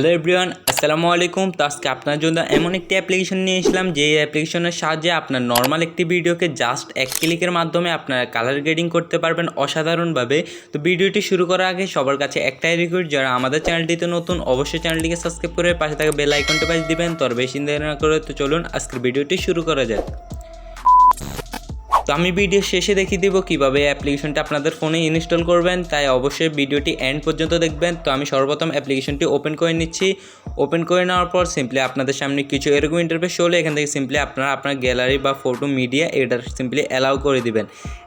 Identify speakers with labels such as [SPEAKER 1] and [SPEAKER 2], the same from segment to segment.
[SPEAKER 1] Hello everyone, আসসালামু আলাইকুম। তো আজকে আপনার জন্য এমন একটি অ্যাপ্লিকেশন নিয়ে এসলাম যে অ্যাপ্লিকেশনের সাহায্যে আপনার নর্মাল একটি ভিডিওকে জাস্ট এক ক্লিকের মাধ্যমে আপনারা কালার গ্রেডিং করতে পারবেন অসাধারণভাবে। তো ভিডিওটি শুরু করার আগে সবার কাছে একটাই রিকোয়েস্ট, যারা আমাদের চ্যানেলটিতে নতুন অবশ্যই চ্যানেলটিকে সাবস্ক্রাইব করে পাশে থাকা বেল আইকনটি বাজিয়ে দিবেন। তো আর বেশি দেরি না করে তো চলুন আজকের ভিডিওটি শুরু করা যাক। তো আমি ভিডিও শেষে দেখিয়ে দেবো কীভাবে অ্যাপ্লিকেশনটা আপনাদের ফোনে ইনস্টল করবেন, তাই অবশ্যই ভিডিওটি এন্ড পর্যন্ত দেখবেন। তো আমি সর্বপ্রথম অ্যাপ্লিকেশনটি ওপেন করে নিচ্ছি। ওপেন করে নেওয়ার পর সিম্পলি আপনাদের সামনে কিছু এরকম ইন্টারফেস হলে এখান থেকে সিম্পলি আপনারা আপনার গ্যালারি বা ফটো মিডিয়া এটা সিম্পলি অ্যালাউ করে দিবেন।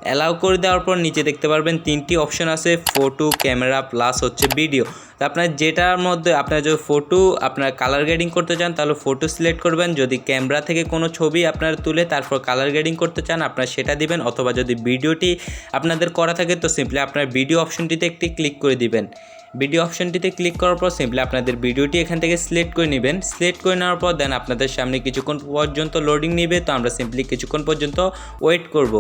[SPEAKER 1] অ্যালাউ করে দেওয়ার পর নিচে দেখতে পারবেন তিনটি অপশন আছে, ফটো, ক্যামেরা প্লাস হচ্ছে ভিডিও। তো আপনার যেটার মধ্যে আপনার যদি ফটো আপনার কালার গ্রেডিং করতে চান তাহলে ফটো সিলেক্ট করবেন, যদি ক্যামেরা থেকে কোনো ছবি আপনার তুলে তারপর কালার গ্রেডিং করতে চান আপনার সেটা দিবেন, অথবা যদি ভিডিওটি আপনাদের করা থাকে তো সিম্পলি আপনার ভিডিও অপশনটিতে একটি ক্লিক করে দিবেন। ভিডিও অপশনটিতে ক্লিক করার পর সিম্পলি আপনাদের ভিডিওটি এখান থেকে সিলেক্ট করে নেবেন। সিলেক্ট করে নেওয়ার পর দেন আপনাদের সামনে কিছুক্ষণ পর্যন্ত লোডিং নেবে। তো আমরা সিম্পলি কিছুক্ষণ পর্যন্ত ওয়েট করব।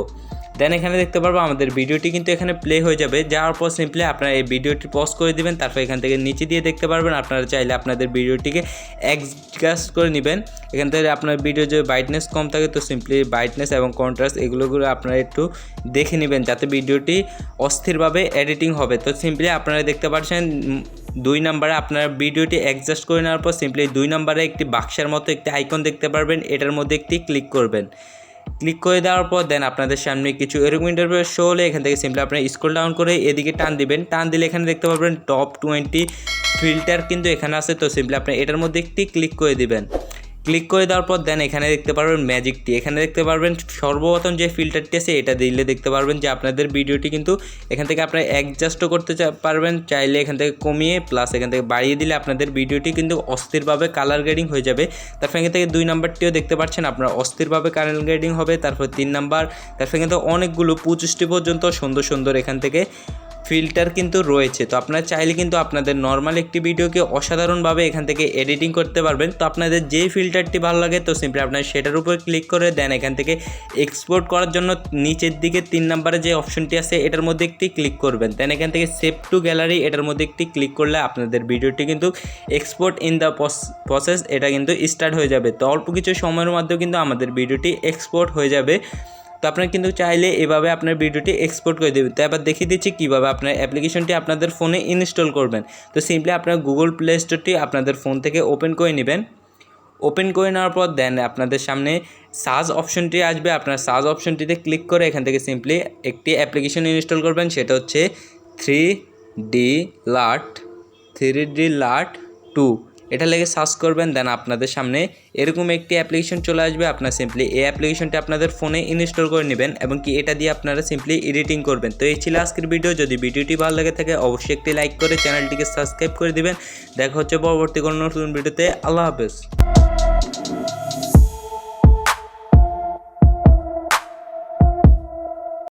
[SPEAKER 1] দেন এখানে দেখতে পারবো আমাদের ভিডিওটি কিন্তু এখানে প্লে হয়ে যাবে। যাওয়ার পর সিম্পলি আপনারা এই ভিডিওটি পজ করে দিবেন। তারপর এখান থেকে নিচে দিয়ে দেখতে পারবেন আপনারা চাইলে আপনাদের ভিডিওটিকে অ্যাডজাস্ট করে নেবেন। এখান থেকে আপনার ভিডিও যদি ব্রাইটনেস কম থাকে তো সিম্পলি ব্রাইটনেস এবং কন্ট্রাস্ট এগুলো আপনারা একটু দেখে নেবেন যাতে ভিডিওটি অস্থিরভাবে এডিটিং হবে। তো সিম্পলি আপনারা দেখতে পাচ্ছেন 2 নম্বরে আপনার ভিডিওটি অ্যাডজাস্ট করে নেওয়ার পর সিম্পলি 2 নম্বরে একটি বাক্সের মতো একটি আইকন দেখতে পারবেন, এটার মধ্যে একটি ক্লিক করবেন। ক্লিক করে দেওয়ার পর দেন আপনাদের সামনে কিছু এরকম ইন্টারফেস শো হলে এখান থেকে সিম্পলি আপনারা স্ক্রল ডাউন করে এদিকে টান দিবেন। টান দিলে এখানে দেখতে পারবেন টপ 20 ফিল্টার কিন্তু এখানে আছে। তো সিম্পলি আপনি এটার মধ্যে একটি ক্লিক করে দিবেন। ক্লিক করে দেওয়ার পর দেন এখানে দেখতে পারবেন ম্যাজিকটি, এখানে দেখতে পারবেন সর্বপ্রথম যে ফিল্টারটি আছে এটা দিলে দেখতে পারবেন যে আপনাদের ভিডিওটি কিন্তু এখান থেকে আপনারা অ্যাডজাস্টও করতে পারবেন, চাইলে এখান থেকে কমিয়ে প্লাস এখান থেকে বাড়িয়ে দিলে আপনাদের ভিডিওটি কিন্তু অস্থিরভাবে কালার গ্রেডিং হয়ে যাবে। তারপর এখান থেকে 2 নম্বরটিও দেখতে পাচ্ছেন আপনারা অস্থিরভাবে কালার গ্রেডিং হবে। তারপর 3 নম্বর, তারপর এখান থেকে অনেকগুলো 25টি পর্যন্ত সুন্দর সুন্দর এখান থেকে ফিল্টার কিন্তু রয়েছে। তো আপনারা চাইলে কিন্তু আপনাদের নর্মাল একটি ভিডিওকে অসাধারণভাবে এখান থেকে এডিটিং করতে পারবেন। তো আপনাদের যেই ফিল্টারটি ভালো লাগে তো সিম্পলি আপনারা সেটার উপর ক্লিক করে দেন এখান থেকে এক্সপোর্ট করার জন্য নিচের দিকে 3 নম্বরে যে অপশনটি আছে এটার মধ্যে একটি ক্লিক করবেন। দেন এখান থেকে সেভ টু গ্যালারি এটার মধ্যে একটি ক্লিক করলে আপনাদের ভিডিওটি কিন্তু এক্সপোর্ট ইন দ্য প্রসেস এটা কিন্তু স্টার্ট হয়ে যাবে। তো অল্প কিছু সময়ের মধ্যেও কিন্তু আমাদের ভিডিওটি এক্সপোর্ট হয়ে যাবে। তো আপনারা কিন্তু চাইলে এভাবে আপনার ভিডিওটি এক্সপোর্ট করে দেবেন। তো এবার দেখিয়ে দিচ্ছি কীভাবে আপনার অ্যাপ্লিকেশনটি আপনাদের ফোনে ইনস্টল করবেন। তো সিম্পলি আপনার গুগল প্লে স্টোরটি আপনাদের ফোন থেকে ওপেন করে নেবেন। ওপেন করে নেওয়ার পর দেন আপনাদের সামনে সার্চ অপশনটি আসবে, আপনার সার্চ অপশনটিতে ক্লিক করে এখান থেকে সিম্পলি একটি অ্যাপ্লিকেশন ইনস্টল করবেন, সেটা হচ্ছে 3D LUT 2 এটা লেগে সার্চ করবেন। দেন আপনাদের সামনে এরকম একটি অ্যাপ্লিকেশন চলে আসবে। আপনার সিম্পলি এই অ্যাপ্লিকেশনটি আপনাদের ফোনে ইনস্টল করে নেবেন এবং কি এটা দিয়ে আপনারা সিম্পলি এডিটিং করবেন। তো এই ছিল আজকের ভিডিও। যদি ভিডিওটি ভালো লেগে থাকে অবশ্যই একটি লাইক করে চ্যানেলটিকে সাবস্ক্রাইব করে দিবেন। দেখা হচ্ছে পরবর্তী কোনো নতুন ভিডিওতে। আল্লাহ হাফেজ।